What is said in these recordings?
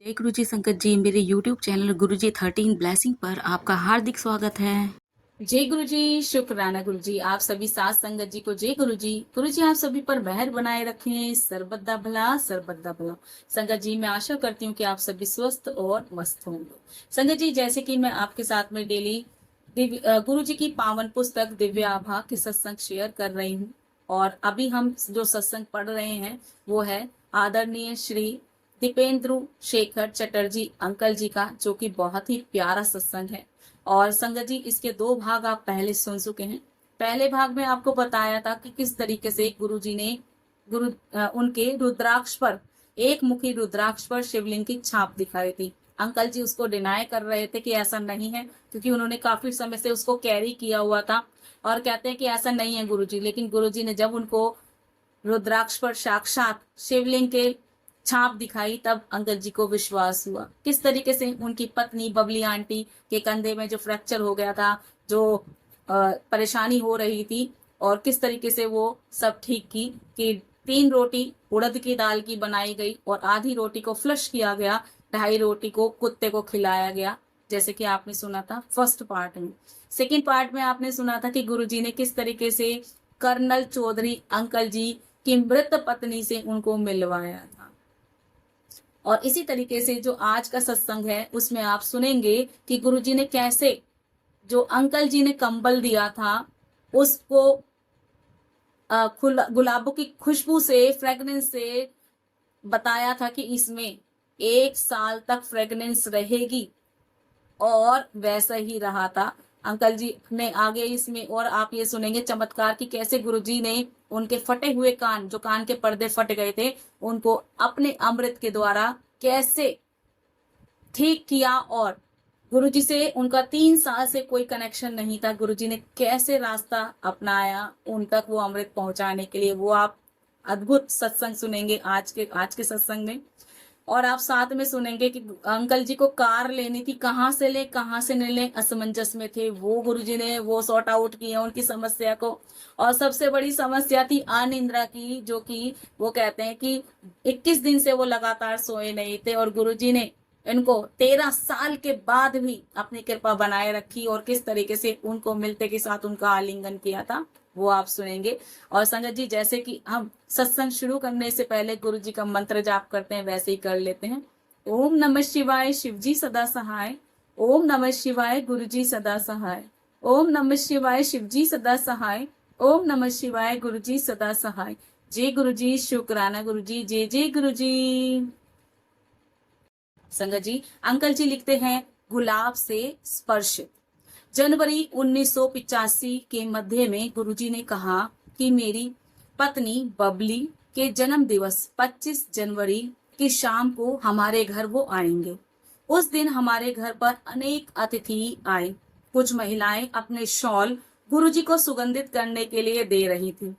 जय गुरु जी संगत जी, मेरे यूट्यूब चैनल गुरु जी 13 ब्लेसिंग पर आपका हार्दिक स्वागत है। जय गुरु जी, शुक्राना गुरु जी। आप सभी साथ संगत जी को जय गुरु जी। गुरु जी आप सभी पर मेहर बनाए रखें, सर्वदा भला सर्वदा भला। संगत जी मैं आशा करती हूँ कि आप सभी स्वस्थ और मस्त होंगे। संगत जी जैसे कि मैं आपके साथ में डेली गुरु जी की पावन पुस्तक दिव्य आभा के सत्संग शेयर कर रही हूँ। और अभी हम जो सत्संग पढ़ रहे हैं वो है आदरणीय श्री दीपेंद्र शेखर चटर्जी अंकल जी का, जो कि बहुत ही प्यारा सत्संग है। और संगत जी इसके दो भाग आप पहले सुन चुके हैं। पहले भाग में आपको बताया था कि किस तरीके से गुरु जी ने उनके रुद्राक्ष पर, एक मुखी रुद्राक्ष पर शिवलिंग की छाप दिखाई थी। अंकल जी उसको डिनाई कर रहे थे कि ऐसा नहीं है, क्योंकि उन्होंने काफी समय से उसको कैरी किया हुआ था। और कहते हैं कि ऐसा नहीं है गुरुजी। लेकिन गुरुजी ने जब उनको रुद्राक्ष पर साक्षात शिवलिंग के छाप दिखाई तब अंकल जी को विश्वास हुआ। किस तरीके से उनकी पत्नी बबली आंटी के कंधे में जो फ्रैक्चर हो गया था, जो परेशानी हो रही थी, और किस तरीके से वो सब ठीक की कि 3 रोटी उड़द की दाल की बनाई गई और आधी रोटी को फ्लश किया गया, 2.5 रोटी को कुत्ते को खिलाया गया, जैसे कि आपने सुना था फर्स्ट पार्ट में। सेकेंड पार्ट में आपने सुना था कि गुरुजी ने किस तरीके से कर्नल चौधरी अंकल जी की मृत पत्नी से उनको मिलवाया था। और इसी तरीके से जो आज का सत्संग है उसमें आप सुनेंगे कि गुरुजी ने कैसे जो अंकल जी ने कंबल दिया था उसको गुलाबों की खुशबू से, फ्रेगनेंस से बताया था कि इसमें 1 साल तक फ्रेगनेंस रहेगी, और वैसा ही रहा था। अंकल जी ने आगे इसमें और आप ये सुनेंगे चमत्कार की कैसे गुरुजी ने उनके फटे हुए कान, जो कान के पर्दे फट गए थे, उनको अपने अमृत के द्वारा कैसे ठीक किया। और गुरुजी से उनका 3 साल से कोई कनेक्शन नहीं था, गुरुजी ने कैसे रास्ता अपनाया उन तक वो अमृत पहुंचाने के लिए, वो आप अद्भुत सत्संग सुनेंगे आज के सत्संग में। और आप साथ में सुनेंगे कि अंकल जी को कार लेनी थी, कहाँ से ले कहाँ से नहीं ले, असमंजस में थे, वो गुरुजी ने वो सॉर्ट आउट किया उनकी समस्या को। और सबसे बड़ी समस्या थी अनिद्रा की, जो कि वो कहते हैं कि 21 दिन से वो लगातार सोए नहीं थे, और गुरुजी ने इनको 13 साल के बाद भी अपनी कृपा बनाए रखी, और किस तरीके से उनको मिलते के साथ उनका आलिंगन किया था वो आप सुनेंगे। और संगत जी जैसे कि हम सत्संग शुरू करने से पहले गुरु जी का मंत्र जाप करते हैं, वैसे ही कर लेते हैं। ओम नमः शिवाय शिव जी सदा सहाय, ओम नमः शिवाय गुरु जी सदा सहाय, ओम नमः शिवाय शिव जी सदा सहाय, ओम नमः शिवाय गुरु जी सदा सहाय। जय गुरु जी, शुक्राना गुरु जी, जय जय गुरु जी। संगत जी अंकल जी लिखते हैं गुलाब से स्पर्श। जनवरी 1985 के मध्य में गुरुजी ने कहा कि मेरी पत्नी बबली के जन्म दिवस 25 जनवरी की शाम को हमारे घर वो आएंगे। उस दिन हमारे घर पर अनेक अतिथि आए। कुछ महिलाएं अपने शॉल गुरुजी को सुगंधित करने के लिए दे रही थी।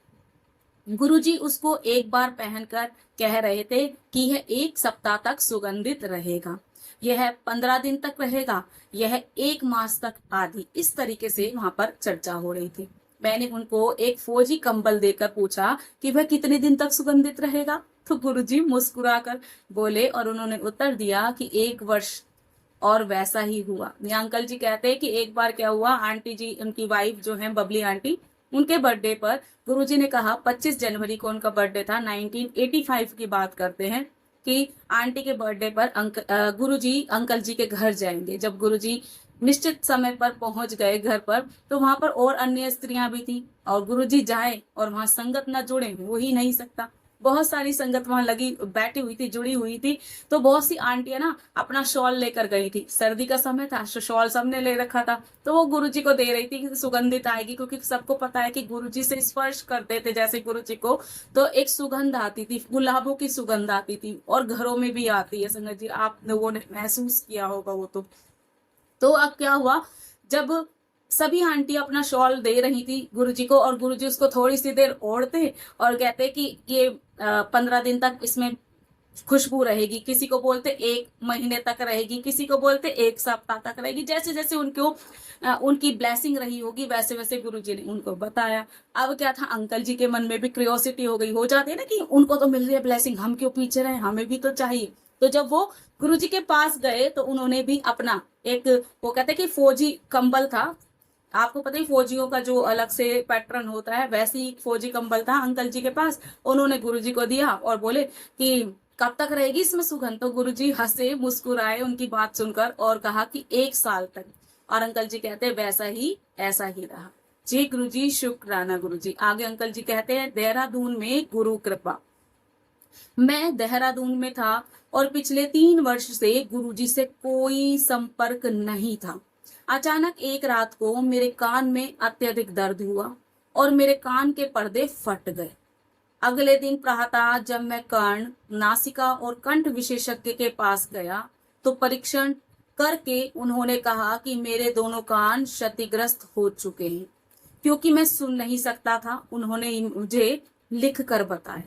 गुरुजी उसको एक बार पहनकर कह रहे थे कि यह 1 सप्ताह तक सुगंधित रहेगा, यह 15 दिन तक रहेगा, यह 1 मास तक, आदि इस तरीके से वहां पर चर्चा हो रही थी। मैंने उनको एक फौजी कंबल देकर पूछा कि वह कितने दिन तक सुगंधित रहेगा, तो गुरुजी मुस्कुराकर बोले और उन्होंने उत्तर दिया कि 1 वर्ष। और वैसा ही हुआ। ये अंकल जी कहते हैं कि एक बार क्या हुआ, आंटी जी उनकी वाइफ जो है बबली आंटी, उनके बर्थडे पर गुरुजी ने कहा, 25 जनवरी को उनका बर्थडे था, 1985 की बात करते हैं, कि आंटी के बर्थडे पर गुरुजी अंकल जी के घर जाएंगे। जब गुरुजी निश्चित समय पर पहुंच गए घर पर, तो वहां पर और अन्य स्त्रियां भी थी, और गुरुजी जाए और वहां संगत न जुड़े हो ही नहीं सकता। बहुत सारी संगत वहां लगी बैठी हुई थी, जुड़ी हुई थी। तो बहुत सी आंटियां ना अपना शॉल लेकर गई थी, सर्दी का समय था, शॉल सबने ले रखा था, तो वो गुरुजी को दे रही थी कि सुगंधित आएगी, क्योंकि सबको पता है कि गुरुजी से स्पर्श करते थे जैसे गुरुजी को, तो एक सुगंध आती थी, गुलाबों की सुगंध आती थी, और घरों में भी आती है। संगत जी आप लोगों ने महसूस किया होगा वो तो अब क्या हुआ, जब सभी आंटी अपना शॉल दे रही थी गुरुजी को, और गुरुजी उसको थोड़ी सी देर ओढ़ते और कहते कि ये 15 दिन तक इसमें खुशबू रहेगी, किसी को बोलते 1 महीने तक रहेगी, किसी को बोलते 1 सप्ताह तक रहेगी, जैसे जैसे उनको उनकी ब्लेसिंग रही होगी वैसे वैसे गुरुजी ने उनको बताया। अब क्या था, अंकल जी के मन में भी क्यूरियोसिटी हो गई, हो जाती है ना कि उनको तो मिल रही है ब्लेसिंग, हम क्यों पीछे रहे, हमें भी तो चाहिए। तो जब वो गुरुजी के पास गए तो उन्होंने भी अपना एक, वो कहते हैं कि फौजी कंबल था, आपको पता ही फौजियों का जो अलग से पैटर्न होता है, वैसे ही फौजी कंबल था अंकल जी के पास। उन्होंने गुरुजी को दिया और बोले कि कब तक रहेगी इसमें सुगंध। तो गुरुजी हंसे मुस्कुराए उनकी बात सुनकर और कहा कि 1 साल तक। और अंकल जी कहते वैसा ही ऐसा ही रहा। जी गुरुजी, शुक्राना गुरुजी। आगे अंकल जी कहते हैं, देहरादून में गुरु कृपा। मैं देहरादून में था और पिछले 3 वर्ष से गुरुजी से कोई संपर्क नहीं था। अचानक एक रात को मेरे कान में अत्यधिक दर्द हुआ और मेरे कान के पर्दे फट गए। अगले दिन प्रातः जब मैं कर्ण, नासिका और कंठ विशेषज्ञ के पास गया तो परीक्षण करके उन्होंने कहा कि मेरे दोनों कान क्षतिग्रस्त हो चुके हैं। क्योंकि मैं सुन नहीं सकता था, उन्होंने मुझे लिख कर बताया।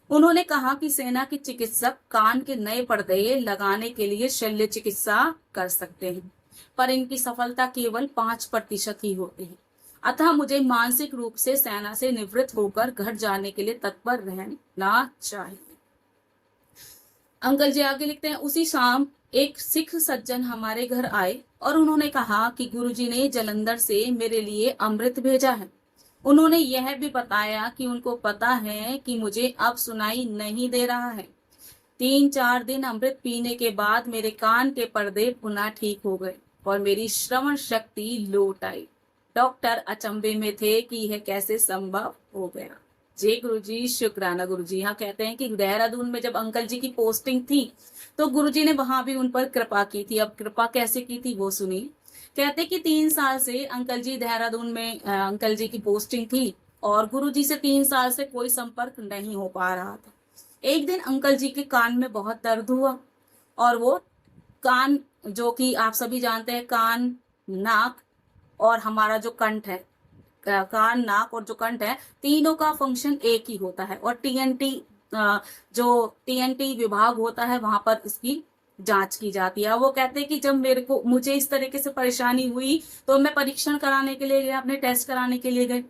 उन्होंने कहा कि सेना के चिकित्सक कान के नए पर्दे लगाने के लिए शल्य चिकित्सा कर सकते हैं, पर इनकी सफलता केवल 5% ही होती है। अतः मुझे मानसिक रूप से सेना से निवृत्त होकर घर जाने के लिए तत्पर रहना चाहिए। अंकल जी आगे लिखते हैं, उसी शाम एक सिख सज्जन हमारे घर आए और उन्होंने कहा कि गुरुजी ने जालंधर से मेरे लिए अमृत भेजा है। उन्होंने यह भी बताया कि उनको पता है कि मुझे अब सुनाई नहीं दे रहा है। 3-4 दिन अमृत पीने के बाद मेरे कान के पर्दे पुनः ठीक हो गए और मेरी श्रवण शक्ति लौट आई। डॉक्टर अचंभे में थे कि यह कैसे संभव हो गया। जय गुरुजी, शुक्राना गुरुजी। यहाँ कहते हैं कि देहरादून में जब अंकल जी की पोस्टिंग थी तो गुरुजी ने वहां भी उन पर कृपा की थी। अब कृपा कैसे की थी वो सुनिए। कहते कि 3 साल से अंकल जी देहरादून में अंकल जी की पोस्टिंग थी और गुरुजी से 3 साल से कोई संपर्क नहीं हो पा रहा था। एक दिन अंकल जी के कान में बहुत दर्द हुआ और वो कान, जो कि आप सभी जानते हैं, कान, नाक और हमारा जो कंठ है, कान, नाक और जो कंठ है, तीनों का फंक्शन एक ही होता है। और टीएनटी, जो टीएनटी विभाग होता है, वहां पर इसकी जांच की जाती है। वो कहते हैं कि जब मुझे इस तरीके से परेशानी हुई तो मैं परीक्षण कराने के लिए गया, अपने टेस्ट कराने के लिए गए।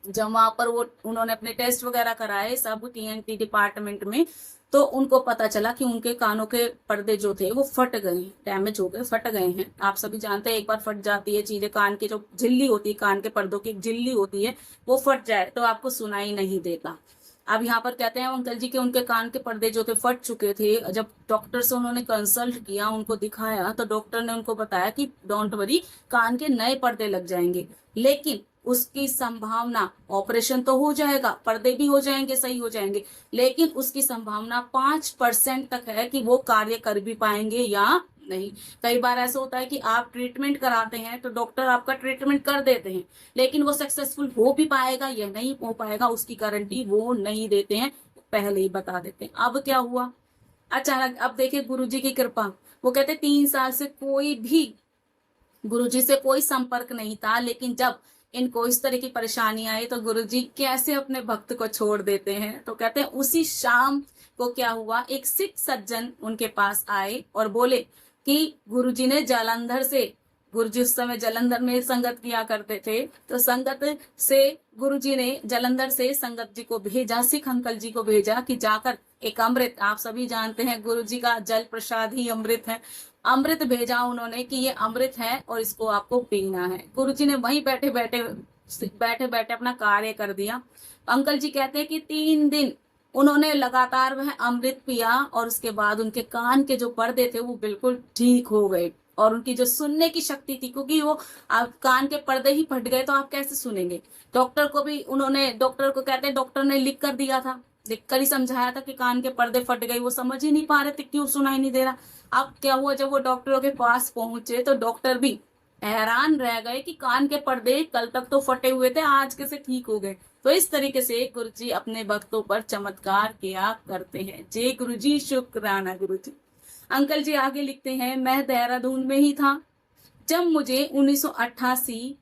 जब वहां पर उन्होंने अपने टेस्ट वगैरह कराए सब टीएनटी डिपार्टमेंट में, तो उनको पता चला कि उनके कानों के पर्दे जो थे वो फट गए, डैमेज हो गए, फट गए हैं। आप सभी जानते हैं एक बार फट जाती है चीजें, कान की जो झिल्ली होती है, कान के पर्दों की एक झिल्ली होती है, वो फट जाए तो आपको सुनाई नहीं देता। अब यहाँ पर कहते हैं अंकल जी के उनके कान के पर्दे जो थे फट चुके थे। जब डॉक्टर से उन्होंने कंसल्ट किया, उनको दिखाया, तो डॉक्टर ने उनको बताया कि डोंट वरी, कान के नए पर्दे लग जाएंगे, लेकिन उसकी संभावना, ऑपरेशन तो हो जाएगा, पर्दे भी हो जाएंगे, सही हो जाएंगे, लेकिन उसकी संभावना 5% तक है कि वो कार्य कर भी पाएंगे या नहीं। कई बार ऐसा होता है कि आप ट्रीटमेंट कराते हैं तो डॉक्टर आपका ट्रीटमेंट कर देते हैं, लेकिन वो सक्सेसफुल हो भी पाएगा या नहीं हो पाएगा उसकी गारंटी वो नहीं देते हैं, पहले ही बता देते हैं। अब क्या हुआ अचानक, अब देखिए गुरुजी की कृपा। वो कहते 3 साल से कोई भी गुरुजी से कोई संपर्क नहीं था, लेकिन जब इनको इस तरह की परेशानी आई तो गुरुजी कैसे अपने भक्त को छोड़ देते हैं। तो कहते हैं उसी शाम को क्या हुआ, एक सिख सज्जन उनके पास आए और बोले कि गुरुजी ने जालंधर से, गुरुजी उस समय जालंधर में संगत किया करते थे, तो संगत से गुरुजी ने जालंधर से संगत जी को भेजा, सिख अंकल जी को भेजा कि जाकर एक अमृत, आप सभी जानते हैं गुरुजी का जल प्रसाद ही अमृत है, अमृत भेजा उन्होंने कि ये अमृत है और इसको आपको पीना है। गुरुजी ने वहीं बैठे बैठे अपना कार्य कर दिया। अंकल जी कहते हैं कि 3 दिन उन्होंने लगातार वह अमृत पिया और उसके बाद उनके कान के जो पर्दे थे वो बिल्कुल ठीक हो गए और उनकी जो सुनने की शक्ति थी, क्योंकि वो आप कान के पर्दे ही फट गए तो आप कैसे सुनेंगे। डॉक्टर को भी उन्होंने, डॉक्टर को कहते हैं डॉक्टर ने लिख कर दिया था, लिख कर ही समझाया था कि कान के पर्दे फट गए, वो समझ ही नहीं पा रहे थे क्यों सुनाई नहीं दे रहा। अब क्या हुआ, जब वो डॉक्टरों के पास पहुंचे तो डॉक्टर भी हैरान रह गए कि कान के पर्दे कल तक तो फटे हुए थे, आज कैसे ठीक हो गए। तो इस तरीके से गुरुजी अपने भक्तों पर चमत्कार किया करते हैं। जय गुरुजी, शुक्राना गुरुजी। अंकल जी आगे लिखते हैं, मैं देहरादून में ही था जब मुझे 1988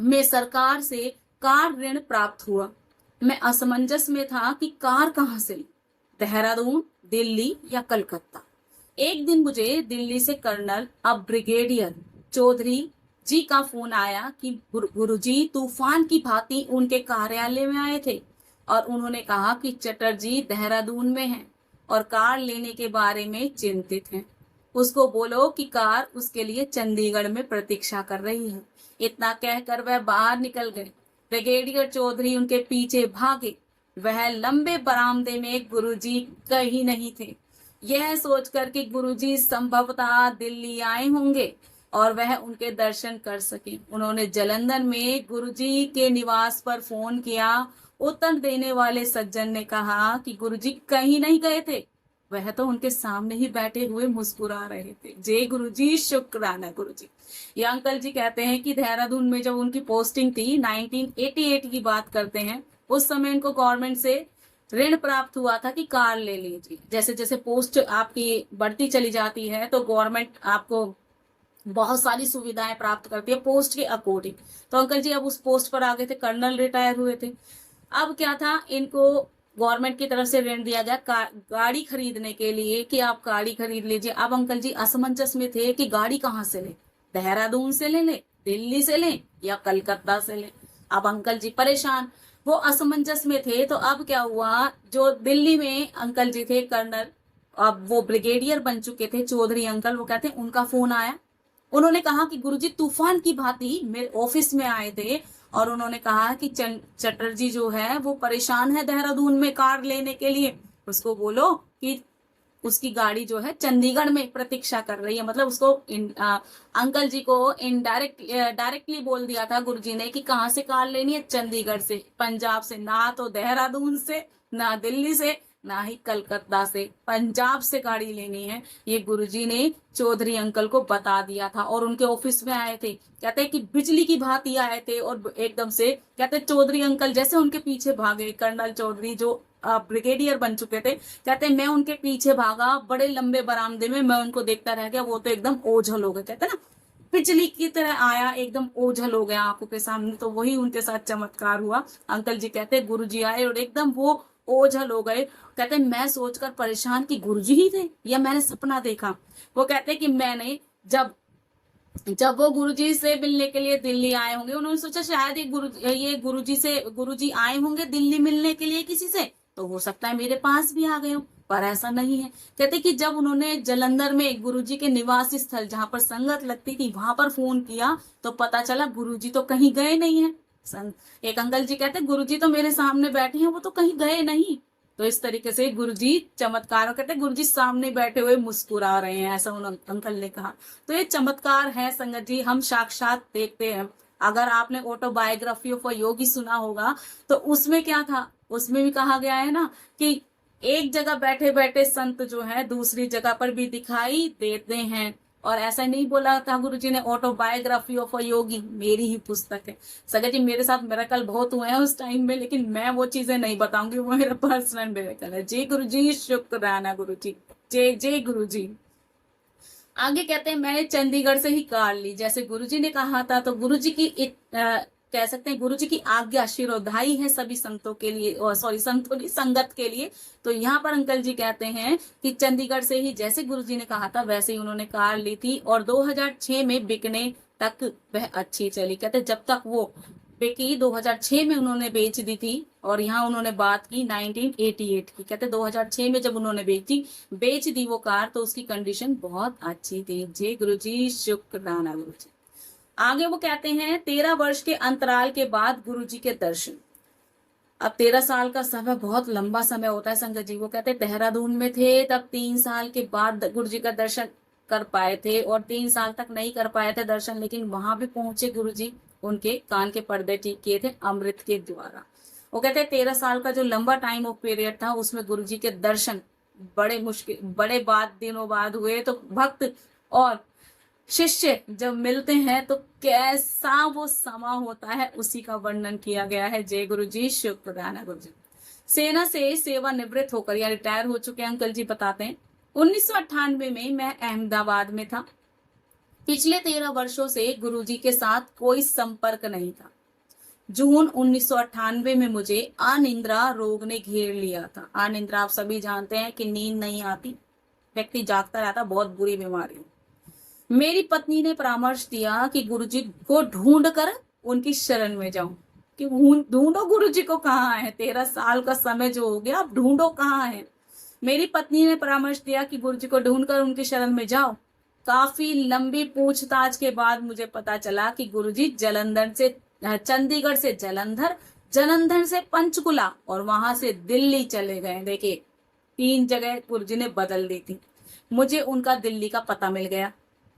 में सरकार से कार ऋण प्राप्त हुआ। मैं असमंजस में था कि कार कहाँ से ली, देहरादून, दिल्ली या कलकत्ता। एक दिन मुझे दिल्ली से कर्नल, अब ब्रिगेडियर चौधरी जी का फोन आया कि गुरुजी तूफान की भांति उनके कार्यालय में आए थे और उन्होंने कहा कि चटर्जी देहरादून में हैं और कार लेने के बारे में चिंतित हैं। उसको बोलो कि कार उसके लिए चंडीगढ़ में प्रतीक्षा कर रही है। इतना कहकर वह बाहर निकल गए। ब्रिगेडियर चौधरी उनके पीछे भागे। वह लंबे बरामदे में गुरुजी कहीं नहीं थे। यह सोचकर कि गुरुजी संभवतः दिल्ली आए होंगे और वह उनके दर्शन कर सके, उन्होंने जालंधर में गुरुजी के निवास पर फोन किया। उत्तर देने वाले सज्जन ने कहा कि गुरुजी कहीं नहीं गए थे, वह तो उनके सामने ही बैठे हुए मुस्कुरा रहे थे। जय गुरुजी, शुक्राना गुरुजी। ये अंकल जी कहते हैं कि देहरादून में जब उनकी पोस्टिंग थी, 1988 की बात करते हैं, उस समय इनको गवर्नमेंट से ऋण प्राप्त हुआ था कि कार ले लीजिए। जैसे जैसे पोस्ट आपकी बढ़ती चली जाती है तो गवर्नमेंट आपको बहुत सारी सुविधाएं प्राप्त करती है पोस्ट के अकॉर्डिंग। तो अंकल जी अब उस पोस्ट पर आ गए थे, कर्नल रिटायर हुए थे। अब क्या था, इनको गवर्नमेंट की तरफ से ऋण दिया गया गाड़ी खरीदने के लिए कि आप गाड़ी खरीद लीजिए। अब अंकल जी असमंजस में थे कि गाड़ी कहाँ से ले, देहरादून से ले दिल्ली से ले या कलकत्ता से ले। अब अंकल जी परेशान, वो असमंजस में थे। तो अब क्या हुआ, जो दिल्ली में अंकल जी थे कर्नल, अब वो ब्रिगेडियर बन चुके थे चौधरी अंकल, वो कहते हैं उनका फोन आया। उन्होंने कहा कि गुरुजी तूफान की भांति मेरे ऑफिस में आए थे और उन्होंने कहा कि चटर्जी जो है वो परेशान है देहरादून में कार लेने के लिए, उसको बोलो कि उसकी गाड़ी जो है चंडीगढ़ में प्रतीक्षा कर रही है। मतलब उसको अंकल जी को डायरेक्टली बोल दिया था गुरुजी ने कि कहाँ से कार लेनी है, चंडीगढ़ से, पंजाब से, ना तो देहरादून से, ना दिल्ली से, ना ही कलकत्ता से, पंजाब से गाड़ी लेनी है। ये गुरुजी ने चौधरी अंकल को बता दिया था और उनके ऑफिस में आए थे। कहते हैं कि बिजली की भांति आए थे और एकदम से कहते चौधरी अंकल जैसे उनके पीछे भागे। कर्नल चौधरी जो ब्रिगेडियर बन चुके थे, कहते मैं उनके पीछे भागा, बड़े लंबे बरामदे में मैं उनको देखता रह गया, वो तो एकदम ओझल हो गए। कहते ना बिजली की तरह आया, एकदम ओझल हो गया आंखों के सामने। तो वही उनके साथ चमत्कार हुआ। अंकल जी कहते गुरुजी आए और एकदम वो ओझल हो गए। कहते मैं सोचकर परेशान कि गुरुजी ही थे या मैंने सपना देखा। वो कहते कि मैंने जब वो गुरुजी से मिलने के लिए दिल्ली आए होंगे, उन्होंने सोचा शायद ये गुरुजी आए होंगे दिल्ली मिलने के लिए किसी से, तो हो सकता है मेरे पास भी आ गए हो, पर ऐसा नहीं है। कहते कि जब उन्होंने जालंधर में गुरुजी के निवास स्थल जहां पर संगत लगती थी वहां पर फोन किया तो पता चला गुरुजी तो कहीं गए नहीं है। एक अंकल जी कहते गुरुजी तो मेरे सामने बैठे हैं, वो तो कहीं गए नहीं। तो इस तरीके से गुरुजी चमत्कार कहते गुरुजी सामने बैठे हुए मुस्कुरा रहे हैं, ऐसा उन अंकल ने कहा। तो ये चमत्कार है संगत जी, हम साक्षात देखते हैं। अगर आपने ऑटोबायोग्राफी ऑफ अ योगी सुना होगा तो उसमें क्या था, उसमें भी कहा गया है ना कि एक जगह बैठे बैठे संत जो है दूसरी जगह पर भी दिखाई देते हैं। और ऐसा नहीं बोला था गुरुजी ने ऑटोबायोग्राफी ऑफ अ योगी, मेरी ही पुस्तक है। सगा जी मेरे साथ मिरेकल बहुत हुए हैं उस टाइम में, लेकिन मैं वो चीजें नहीं बताऊंगी, वो मेरा पर्सनल मिरेकल है। जय गुरुजी, शुक्राना गुरुजी, जय जय गुरुजी। आगे कहते हैं मैंने चंडीगढ़ से ही कार ली जैसे गुरुजी ने कहा था। तो गुरुजी की कह सकते हैं गुरुजी की आज्ञा शिरोधाई है सभी संतों के लिए, सॉरी संतों की संगत के लिए। तो यहाँ पर अंकल जी कहते हैं कि चंडीगढ़ से ही जैसे गुरुजी ने कहा था वैसे ही उन्होंने कार ली थी और 2006 में बिकने तक वह अच्छी चली। कहते जब तक वो बिकी 2006 में उन्होंने बेच दी थी। और यहाँ उन्होंने बात की 1988 की। कहते 2006 में जब उन्होंने बेच दी वो कार तो उसकी कंडीशन बहुत अच्छी थी। जय गुरुजी, शुक्राना गुरुजी। आगे वो कहते हैं 13 वर्ष के अंतराल के बाद गुरुजी के दर्शन। अब 13 साल का समय बहुत लंबा समय होता है संगत जी। वो कहते हैं देहरादून में थे तब 3 साल के बाद गुरुजी का दर्शन कर पाए थे और 3 साल तक नहीं कर पाए थे दर्शन, लेकिन वहां भी पहुंचे गुरुजी, उनके कान के पर्दे ठीक किए थे अमृत के द्वारा। वो कहते हैं 13 साल का जो लंबा टाइम ऑफ पीरियड था उसमें गुरुजी के दर्शन बड़े दिनों बाद हुए। तो भक्त और शिष्य जब मिलते हैं तो कैसा वो समा होता है उसी का वर्णन किया गया है। जय गुरु जी, शुक्राना गुरु जी। सेना से सेवानिवृत्त होकर या रिटायर हो चुके अंकल जी बताते हैं 1998 में मैं अहमदाबाद में था। पिछले 13 वर्षों से गुरुजी के साथ कोई संपर्क नहीं था। जून 1998 में मुझे अनिद्रा रोग ने घेर लिया था। अनिद्रा आप सभी जानते हैं कि नींद नहीं आती, व्यक्ति जागता रहता, बहुत बुरी बीमारी। मेरी पत्नी ने परामर्श दिया कि गुरुजी को ढूंढ कर उनकी शरण में जाऊं। कि ढूंढो गुरुजी को, कहाँ है, 13 साल का समय जो हो गया, अब ढूंढो कहाँ है। मेरी पत्नी ने परामर्श दिया कि गुरुजी को ढूंढकर उनकी शरण में जाओ। काफी लंबी पूछताछ के बाद मुझे पता चला कि गुरुजी चंडीगढ़ से जलंधर, जलंधर से पंचकुला और वहां से दिल्ली चले गए। देखिए 3 जगह गुरुजी ने बदल दी थी। मुझे उनका दिल्ली का पता मिल गया।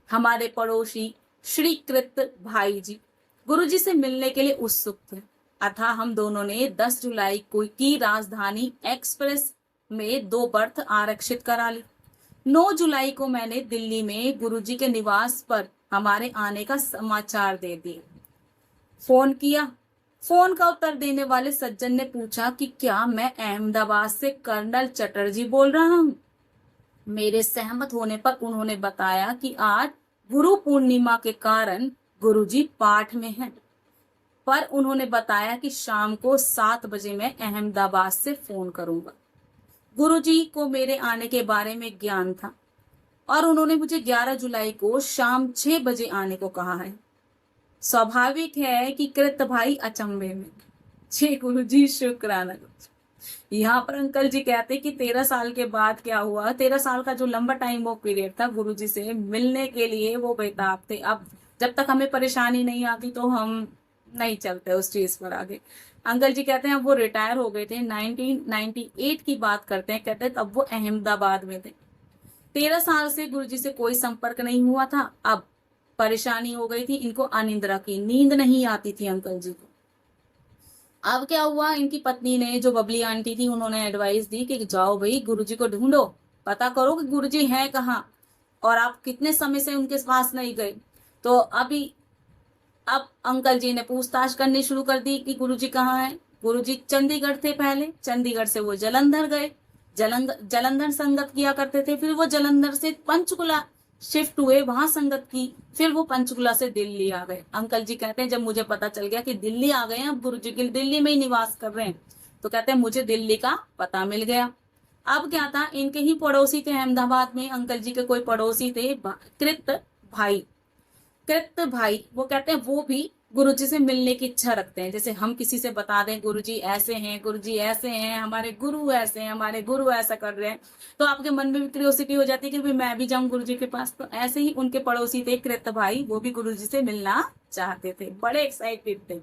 हमारे पड़ोसी श्री कृत भाई जी गुरुजी से मिलने के लिए उत्सुक थे, अतः हम दोनों ने 10 जुलाई को की राजधानी एक्सप्रेस में 2 बर्थ आरक्षित करा ली। 9 जुलाई को मैंने दिल्ली में गुरुजी के निवास पर हमारे आने का समाचार दे दिए। फोन किया। फोन का उत्तर देने वाले सज्जन ने पूछा कि क्या मैं अहमदाबाद से कर्नल चटर्जी बोल रहा हूँ। मेरे सहमत होने पर उन्होंने बताया कि आज गुरु पूर्णिमा के कारण गुरुजी पाठ में हैं, पर उन्होंने बताया कि शाम को 7 बजे मैं अहमदाबाद से फोन करूंगा। गुरुजी को मेरे आने के बारे में ज्ञान था और उन्होंने मुझे 11 जुलाई को शाम 6 बजे आने को कहा है। स्वाभाविक है कि कृत भाई अचंभे में। जी गुरुजी शुक्राना। यहाँ पर अंकल जी कहते कि 13 साल के बाद क्या हुआ, 13 साल का जो लंबा टाइम वो पीरियड था गुरुजी से मिलने के लिए वो बेताब थे। अब जब तक हमें परेशानी नहीं आती तो हम नहीं चलते उस चीज पर आगे। अंकल जी कहते हैं अब वो रिटायर हो गए थे, 1998 की बात करते हैं, कहते हैं तब वो अहमदाबाद में थे। 13 साल से गुरुजी से कोई संपर्क नहीं हुआ था। अब परेशानी हो गई थी, इनको अनिद्रा की नींद नहीं आती थी अंकल जी को। अब क्या हुआ, इनकी पत्नी ने जो बबली आंटी थी उन्होंने एडवाइस दी कि जाओ भाई गुरुजी को ढूंढो, पता करो कि गुरुजी हैं कहाँ और आप कितने समय से उनके पास नहीं गए। तो अब अंकल जी ने पूछताछ करनी शुरू कर दी कि गुरुजी कहाँ हैं। गुरुजी चंडीगढ़ थे पहले, चंडीगढ़ से वो जलंधर गए, जलंधर संगत किया करते थे, फिर वो जलंधर से पंचकुला शिफ्ट हुए, वहां संगत की, फिर वो पंचकुला से दिल्ली आ गए। अंकल जी कहते हैं जब मुझे पता चल गया कि दिल्ली आ गए हैं, अब गुरुजी के दिल्ली में ही निवास कर रहे हैं, तो कहते हैं मुझे दिल्ली का पता मिल गया। अब क्या था, इनके ही पड़ोसी थे अहमदाबाद में, अंकल जी के कोई पड़ोसी थे कृत भाई, वो कहते हैं वो भी गुरुजी से मिलने की इच्छा रखते हैं। जैसे हम किसी से बता दें गुरुजी ऐसे हैं, गुरुजी ऐसे हैं, हमारे गुरु ऐसे हैं, हमारे गुरु ऐसा कर रहे हैं, तो आपके मन में भी क्यूरियोसिटी हो जाती है कि भाई मैं भी जाऊं गुरुजी के पास। तो ऐसे ही उनके पड़ोसी थे कृत भाई, वो भी गुरुजी से मिलना चाहते थे, बड़े एक्साइटेड थे।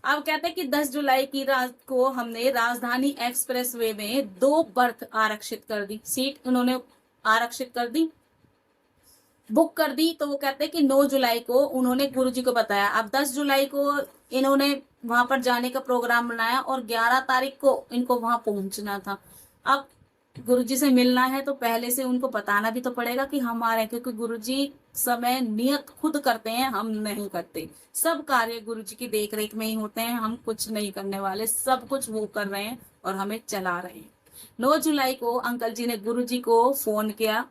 अब कहते हैं कि 10 जुलाई की रात को हमने राजधानी एक्सप्रेसवे में 2 बर्थ आरक्षित कर दी, सीट उन्होंने आरक्षित कर दी, बुक कर दी। तो वो कहते हैं कि 9 जुलाई को उन्होंने गुरुजी को बताया। अब 10 जुलाई को इन्होंने वहां पर जाने का प्रोग्राम बनाया और 11 तारीख को इनको वहां पहुंचना था। अब गुरुजी से मिलना है तो पहले से उनको बताना भी तो पड़ेगा कि हम आ रहे हैं, क्योंकि गुरुजी समय नियत खुद करते हैं, हम नहीं करते। सब कार्य गुरुजी की देख रेख में ही होते हैं, हम कुछ नहीं करने वाले, सब कुछ वो कर रहे हैं और हमें चला रहे हैं। 9 जुलाई को अंकल जी ने गुरुजी को फोन किया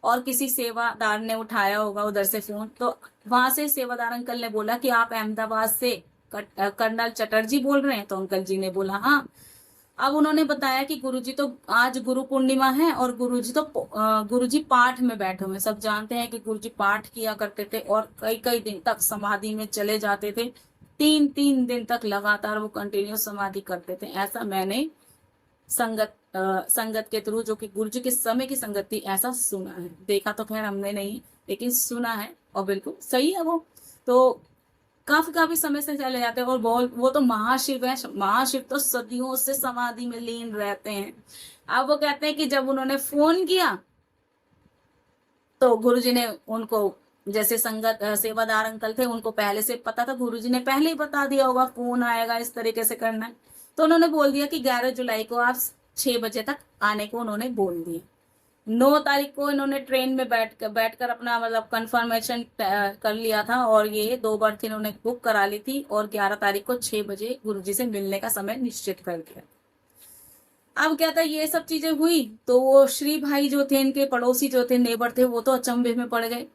और किसी सेवादार ने उठाया होगा उधर से फोन, तो वहां से सेवादार अंकल ने बोला कि आप अहमदाबाद से कर्नल चटर्जी बोल रहे हैं। तो अंकल जी ने बोला हाँ। अब उन्होंने बताया कि गुरुजी तो आज गुरु पूर्णिमा है और गुरुजी पाठ में बैठे हुए। सब जानते हैं कि गुरुजी पाठ किया करते थे और कई कई दिन तक समाधि में चले जाते थे, 3 दिन तक लगातार वो कंटिन्यू समाधि करते थे। ऐसा मैंने संगत के थ्रू, जो कि गुरुजी के समय की संगत थी, ऐसा सुना है। देखा तो खैर हमने नहीं, लेकिन सुना है और बिल्कुल सही है। वो तो काफी समय से चले जाते हैं और वो तो महाशिव है। महाशिव तो सदियों से समाधि में लीन रहते हैं। अब वो कहते हैं कि जब उन्होंने फोन किया तो गुरुजी ने उनको, जैसे संगत सेवादार अंकल थे उनको पहले से पता था, गुरुजी ने पहले ही बता दिया होगा फोन आएगा, इस तरीके से करना है, तो उन्होंने बोल दिया कि 11 जुलाई को आप 6 बजे तक आने को उन्होंने बोल दिया। 9 तारीख को इन्होंने ट्रेन में बैठकर अपना मतलब कंफर्मेशन कर लिया था और ये 2 बर्थ इन्होंने बुक करा ली थी और 11 तारीख को 6 बजे गुरुजी से मिलने का समय निश्चित कर दिया। अब क्या था, ये सब चीजें हुई तो वो श्री भाई जो थे, इनके पड़ोसी जो थे, नेबर थे, वो तो अचंभे में पड़ गए।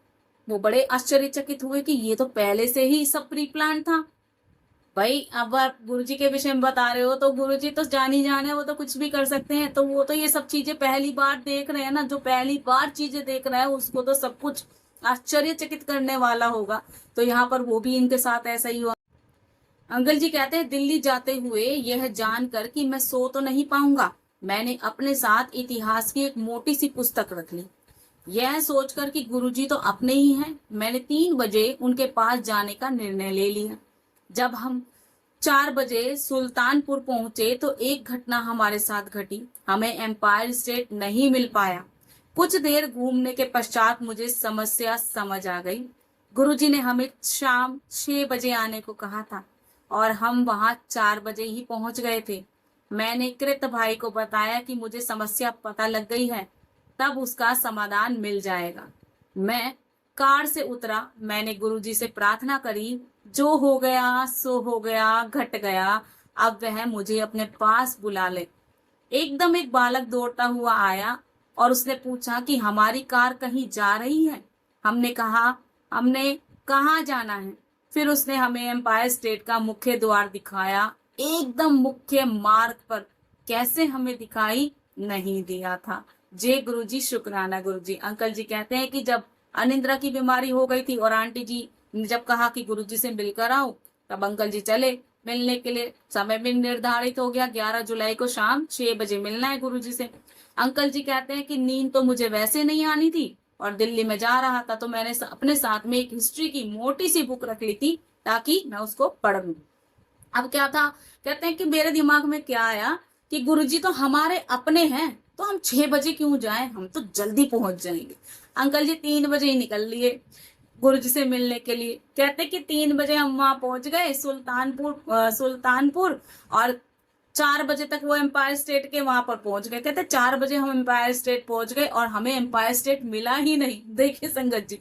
वो बड़े आश्चर्यचकित हुए कि ये तो पहले से ही सब प्री प्लान था। भाई अब आप गुरुजी के विषय में बता रहे हो तो गुरुजी तो जान ही जाने, वो तो कुछ भी कर सकते हैं। तो वो तो ये सब चीजें पहली बार देख रहे हैं ना, जो पहली बार चीजें देख रहा है उसको तो सब कुछ आश्चर्यचकित करने वाला होगा। तो यहाँ पर वो भी इनके साथ ऐसा ही हुआ। अंकल जी कहते हैं दिल्ली जाते हुए यह जानकर कि मैं सो तो नहीं पाऊंगा, मैंने अपने साथ इतिहास की एक मोटी सी पुस्तक रख ली। यह सोचकर कि गुरुजी तो अपने ही हैं, मैंने 3 बजे उनके पास जाने का निर्णय ले लिया। जब हम 4 बजे सुल्तानपुर पहुंचे तो एक घटना हमारे साथ घटी। हमें एम्पायर स्टेट नहीं मिल पाया। कुछ देर घूमने के पश्चात मुझे समस्या समझ आ गई। गुरुजी ने हमें शाम 6 बजे आने को कहा था और हम वहां 4 बजे ही पहुंच गए थे। मैंने कृत भाई को बताया कि मुझे समस्या पता लग गई है, तब उसका समाधान मिल जाएगा। मैं कार से उतरा, मैंने गुरुजी से प्रार्थना करी, जो हो गया सो हो गया, घट गया, अब वह मुझे अपने पास बुला ले। एकदम एक बालक दौड़ता हुआ आया और उसने पूछा कि हमारी कार कहीं जा रही है। हमने कहा हमने कहाँ जाना है। फिर उसने हमें एम्पायर स्टेट का मुख्य द्वार दिखाया, एकदम मुख्य मार्ग पर। कैसे हमें दिखाई नहीं दिया था। जय गुरुजी, शुक्राना गुरुजी। अंकल जी कहते हैं कि जब अनिंद्रा की बीमारी हो गई थी और आंटी जी ने जब कहा कि गुरुजी से मिलकर आओ, तब अंकल जी चले मिलने के लिए। समय भी निर्धारित हो गया, 11 जुलाई को शाम 6 बजे मिलना है गुरुजी से। अंकल जी कहते हैं कि नींद तो मुझे वैसे नहीं आनी थी और दिल्ली में जा रहा था, तो मैंने अपने साथ में एक हिस्ट्री की मोटी सी बुक रख ली थी ताकि मैं उसको पढ़ लूं। अब क्या था, कहते हैं कि मेरे दिमाग में क्या आया कि गुरुजी तो हमारे अपने हैं, तो हम 6 बजे क्यों जाएं, हम तो जल्दी पहुंच जाएंगे। अंकल जी 3 बजे ही निकल लिए गुरुजी से मिलने के लिए। कहते कि 3 बजे हम वहां पहुंच गए सुल्तानपुर और 4 बजे तक वो एम्पायर स्टेट के वहां पर पहुंच गए। कहते 4 बजे हम एम्पायर स्टेट पहुंच गए और हमें एम्पायर स्टेट मिला ही नहीं। देखिए संगत जी,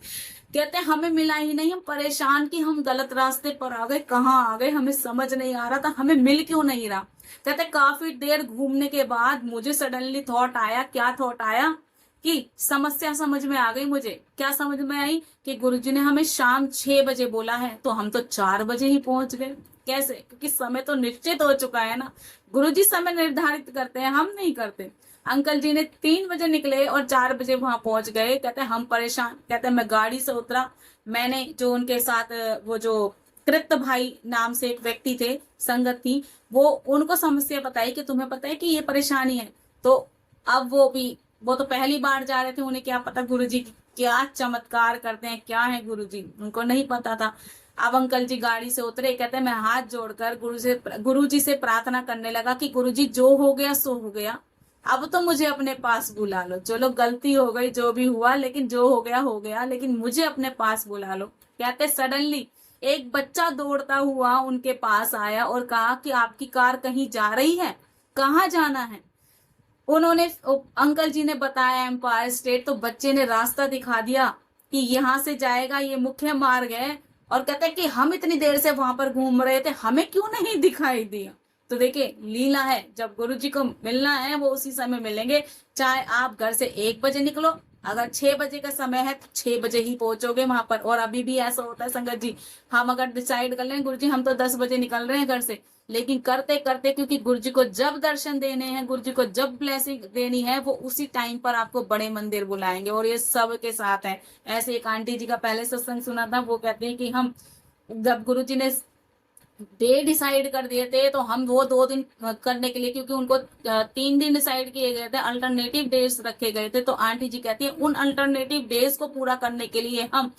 कहते हमें मिला ही नहीं, हम परेशान कि हम गलत रास्ते पर आ गए, कहाँ आ गए, हमें समझ नहीं आ रहा था, हमें मिल क्यों नहीं रहा। कहते काफी देर घूमने के बाद मुझे सडनली थॉट आया। क्या थॉट आया कि समस्या समझ में आ गई मुझे। क्या समझ में आई कि गुरुजी ने हमें शाम 6 बजे बोला है, तो हम तो 4 बजे ही पहुंच गए। कैसे? क्योंकि समय तो निश्चित हो चुका है ना। गुरुजी समय निर्धारित करते हैं, हम नहीं करते। अंकल जी ने 3 बजे निकले और 4 बजे वहां पहुंच गए। कहते हम परेशान। कहते मैं गाड़ी से उतरा, मैंने जो उनके साथ वो जो कृत भाई नाम से एक व्यक्ति थे, संगत थी, वो उनको समस्या बताई कि तुम्हें पता है कि ये परेशानी है। तो अब वो तो पहली बार जा रहे थे, उन्हें क्या पता गुरुजी क्या चमत्कार करते हैं, क्या है गुरुजी, उनको नहीं पता था। अब अंकल जी गाड़ी से उतरे। कहते मैं हाथ जोड़कर गुरुजी से प्रार्थना करने लगा कि गुरुजी जो हो गया सो हो गया, अब तो मुझे अपने पास बुला लो। चलो गलती हो गई, जो भी हुआ, लेकिन जो हो गया, लेकिन मुझे अपने पास बुला लो। कहते सडनली एक बच्चा दौड़ता हुआ उनके पास आया और कहा कि आपकी कार कहीं जा रही है, कहाँ जाना है। उन्होंने अंकल जी ने बताया एम्पायर स्टेट। तो बच्चे ने रास्ता दिखा दिया कि यहाँ से जाएगा, ये मुख्य मार्ग है। और कहते हैं कि हम इतनी देर से वहां पर घूम रहे थे, हमें क्यों नहीं दिखाई दिया। तो देखिए लीला है, जब गुरुजी को मिलना है वो उसी समय मिलेंगे। चाहे आप घर से 1 बजे निकलो, अगर 6 बजे का समय है तो 6 बजे ही पहुंचोगे वहां पर। और अभी भी ऐसा होता है संगत जी, हम अगर डिसाइड कर लें गुरुजी हम तो 10 बजे निकल रहे हैं घर से, लेकिन करते करते, क्योंकि गुरुजी को जब दर्शन देने हैं, गुरुजी को जब ब्लेसिंग देनी है, वो उसी टाइम पर आपको बड़े मंदिर बुलाएंगे। और ये सब के साथ है। ऐसे एक आंटी जी का पहले सत्संग सुना था, वो कहते हैं कि हम जब गुरुजी ने डे डिसाइड कर दिए थे, तो हम वो 2 दिन करने के लिए, क्योंकि उनको 3 दिन डिसाइड किए गए थे, अल्टरनेटिव डेज रखे गए थे। तो आंटी जी कहती है उन अल्टरनेटिव डेज को पूरा करने के लिए हम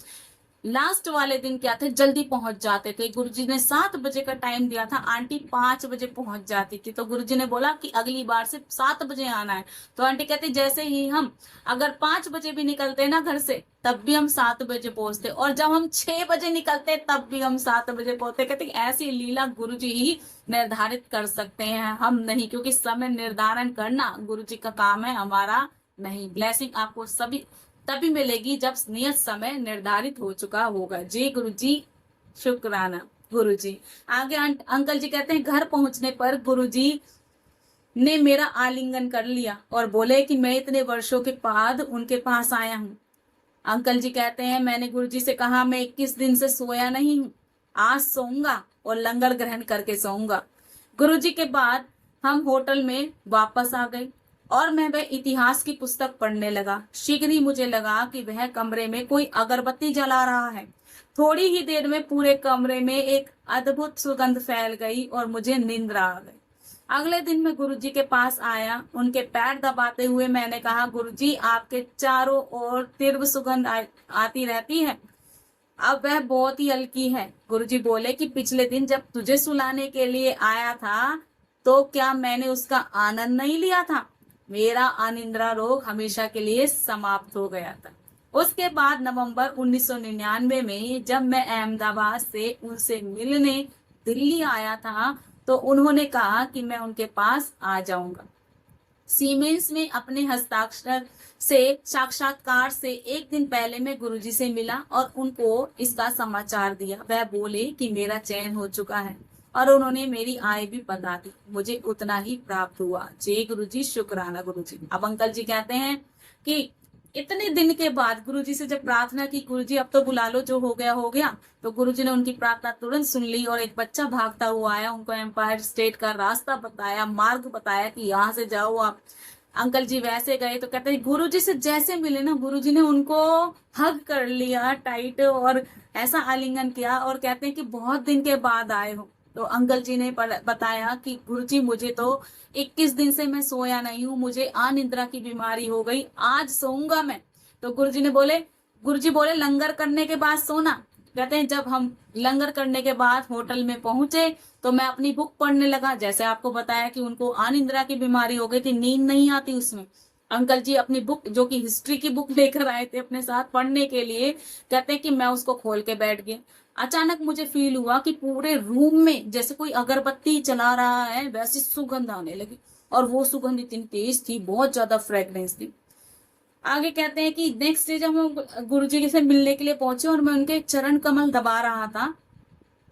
लास्ट वाले दिन क्या थे, जल्दी पहुंच जाते थे। गुरुजी ने 7 बजे का टाइम दिया था, आंटी 5 बजे पहुंच जाती थी। तो गुरुजी ने बोला कि अगली बार से 7 बजे आना है। तो आंटी कहती जैसे ही हम अगर 5 बजे भी निकलते ना घर से, तब भी हम 7 बजे पहुंचते, और जब हम 6 बजे निकलते तब भी हम 7 बजे पहुंचते। कहते ऐसी लीला गुरुजी ही निर्धारित कर सकते हैं, हम नहीं, क्योंकि समय निर्धारण करना गुरुजी का काम है, हमारा नहीं। ब्लेसिंग आपको सभी तभी मिलेगी जब नियत समय निर्धारित हो चुका होगा। जी गुरुजी, शुक्राना गुरुजी। आगे अंकल जी कहते हैं घर पहुंचने पर गुरुजी ने मेरा आलिंगन कर लिया और बोले कि मैं इतने वर्षों के बाद उनके पास आया हूँ। अंकल जी कहते हैं मैंने गुरुजी से कहा मैं 21 दिन से सोया नहीं हूँ, आज सोऊंगा और लंगर ग्रहण करके सोऊंगा। गुरुजी के बाद हम होटल में वापस आ गए और मैं वह इतिहास की पुस्तक पढ़ने लगा। शीघ्र ही मुझे लगा कि वह कमरे में कोई अगरबत्ती जला रहा है। थोड़ी ही देर में पूरे कमरे में एक अद्भुत सुगंध फैल गई और मुझे नींद आ गई। अगले दिन मैं गुरुजी के पास आया, उनके पैर दबाते हुए मैंने कहा, गुरुजी आपके चारों ओर तीव्र सुगंध आती रहती है, अब वह बहुत ही हल्की है। गुरुजी बोले कि पिछले दिन जब तुझे सुलाने के लिए आया था तो क्या मैंने उसका आनंद नहीं लिया था? मेरा अनिद्रा रोग हमेशा के लिए समाप्त हो गया था। उसके बाद नवंबर 1999 में जब मैं अहमदाबाद से उनसे मिलने दिल्ली आया था तो उन्होंने कहा कि मैं उनके पास आ जाऊंगा। सीमेंस में अपने हस्ताक्षर से साक्षात्कार से एक दिन पहले मैं गुरुजी से मिला और उनको इसका समाचार दिया। वह बोले कि मेरा चयन हो चुका है और उन्होंने मेरी आय भी बता दी। मुझे उतना ही प्राप्त हुआ। जय गुरुजी, शुक्राना गुरुजी। अब अंकल जी कहते हैं कि इतने दिन के बाद गुरुजी से जब प्रार्थना की, गुरुजी अब तो बुला लो, जो हो गया हो गया, तो गुरुजी ने उनकी प्रार्थना तुरंत सुन ली और एक बच्चा भागता हुआ आया, उनको एम्पायर स्टेट का रास्ता बताया, मार्ग बताया कि यहाँ से जाओ आप। अंकल जी वैसे गए तो कहते हैं गुरुजी से जैसे मिले ना, गुरुजी ने उनको हग कर लिया टाइट और ऐसा आलिंगन किया और कहते हैं कि बहुत दिन के बाद आए हो। तो अंकल जी ने बताया कि गुरुजी मुझे तो 21 दिन से मैं सोया नहीं हूँ, मुझे अनिद्रा की बीमारी हो गई, आज सोऊंगा मैं। तो गुरुजी बोले लंगर करने के बाद सोना। कहते हैं जब हम लंगर करने के बाद होटल में पहुंचे तो मैं अपनी बुक पढ़ने लगा। जैसे आपको बताया कि उनको अनिद्रा की बीमारी हो गई थी, नींद नहीं आती उसमें। अंकल जी अपनी बुक, जो कि हिस्ट्री की बुक लेकर आए थे अपने साथ पढ़ने के लिए, कहते हैं कि मैं उसको खोल के बैठ गया। अचानक मुझे फील हुआ कि पूरे रूम में जैसे कोई अगरबत्ती चला रहा है वैसी सुगंध आने लगी और वो सुगंध इतनी तेज थी, बहुत ज्यादा फ्रेग्रेंस थी। आगे कहते हैं कि नेक्स्ट डे जब हम गुरुजी से मिलने के लिए पहुंचे और मैं उनके चरण कमल दबा रहा था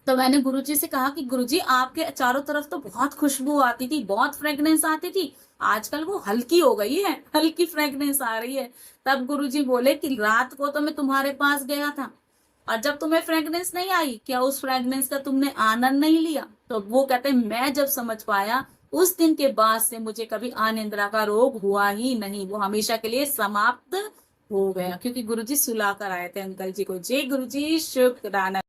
तो मैंने गुरुजी से कहा कि गुरुजी आपके चारों तरफ तो बहुत खुशबू आती थी, बहुत फ्रेग्रेंस आती थी, आजकल वो हल्की हो गई है, हल्की फ्रेग्रेंस आ रही है। तब गुरुजी बोले कि रात को तो मैं तुम्हारे पास गया था और जब तुम्हें फ्रेग्रेंस नहीं आई, क्या उस फ्रेग्रेंस का तुमने आनंद नहीं लिया? तो वो कहते हैं मैं जब समझ पाया उस दिन के बाद से मुझे कभी अनिद्रा का रोग हुआ ही नहीं, वो हमेशा के लिए समाप्त हो गया, क्योंकि गुरुजी सुला कर आए थे अंकल जी को। जय गुरुजी, शुक्राना।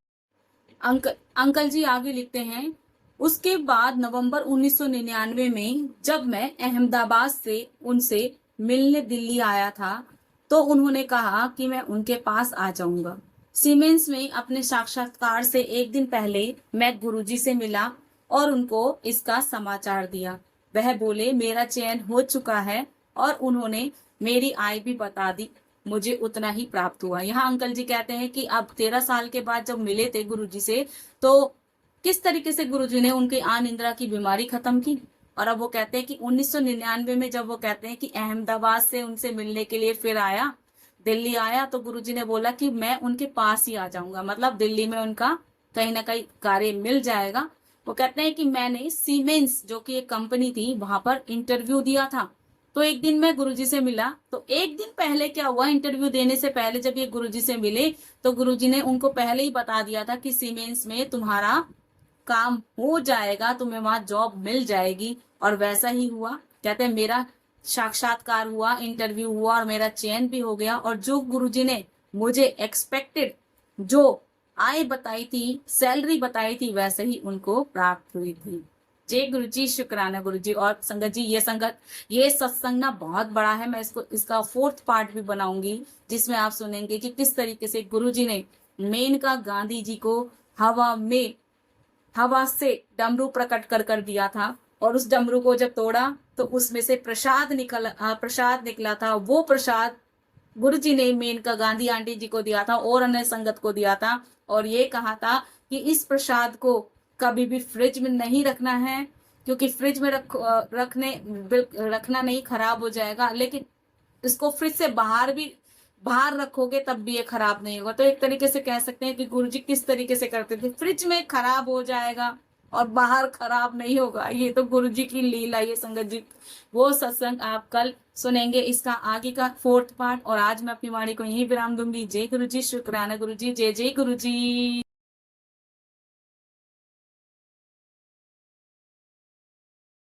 अंकल जी आगे लिखते हैं, उसके बाद नवंबर 1999 में जब मैं अहमदाबाद से उनसे मिलने दिल्ली आया था तो उन्होंने कहा कि मैं उनके पास आ जाऊंगा। सीमेंस में अपने साक्षात्कार से एक दिन पहले मैं गुरुजी से मिला और उनको इसका समाचार दिया। वह बोले मेरा चयन हो चुका है और उन्होंने मेरी आय भी बता दी। मुझे उतना ही प्राप्त हुआ। यहाँ अंकल जी कहते हैं कि अब 13 साल के बाद जब मिले थे गुरुजी से तो किस तरीके से गुरुजी ने उनकी अनिद्रा की बीमारी खत्म की। और अब वो कहते हैं कि 1999 में जब वो कहते हैं कि अहमदाबाद से उनसे मिलने के लिए फिर आया, दिल्ली आया, तो गुरुजी ने बोला कि मैं उनके पास ही आ जाऊंगा, मतलब दिल्ली में उनका कहीं ना कहीं कार्य मिल जाएगा। वो कहते हैं कि मैंने सीमेंस जो कि एक कंपनी थी वहां पर इंटरव्यू दिया था। तो एक दिन मैं गुरुजी से मिला तो एक दिन पहले क्या हुआ, इंटरव्यू देने से पहले जब ये गुरुजी से मिले तो गुरुजी ने उनको पहले ही बता दिया था कि सीमेंस में तुम्हारा काम हो जाएगा, तुम्हें वहां जॉब मिल जाएगी। और वैसा ही हुआ। कहते हैं मेरा साक्षात्कार हुआ, इंटरव्यू हुआ और मेरा चयन भी हो गया और जो गुरुजी ने मुझे एक्सपेक्टेड जो आय बताई थी, सैलरी बताई थी, वैसे ही उनको प्राप्त हुई थी। जय गुरु जी, शुक्राना गुरु जी। और संगत जी ये सत्संग ना बहुत बड़ा है, मैं इसका 4th पार्ट भी बनाऊंगी जिसमें आप सुनेंगे कि किस तरीके से गुरु जी ने मेनका गांधी जी को हवा से डमरू प्रकट कर दिया था और उस डमरू को जब तोड़ा तो उसमें से प्रसाद निकला था। वो प्रसाद गुरुजी ने मेनका गांधी आंटी जी को दिया था और अन्य संगत को दिया था और ये कहा था कि इस प्रसाद को कभी भी फ्रिज में नहीं रखना है, क्योंकि फ्रिज में रखना नहीं, खराब हो जाएगा, लेकिन इसको फ्रिज से बाहर रखोगे तब भी ये खराब नहीं होगा। तो एक तरीके से कह सकते हैं कि गुरुजी किस तरीके से करते थे, फ्रिज में खराब हो जाएगा और बाहर खराब नहीं होगा। ये तो गुरुजी की लीला। ये संगत जी वो सत्संग आप कल सुनेंगे, इसका आगे का 4th पार्ट। और आज मैं अपनी वाणी को यही विराम दूंगी। जय गुरुजी, शुक्राना गुरुजी, जय जय गुरुजी।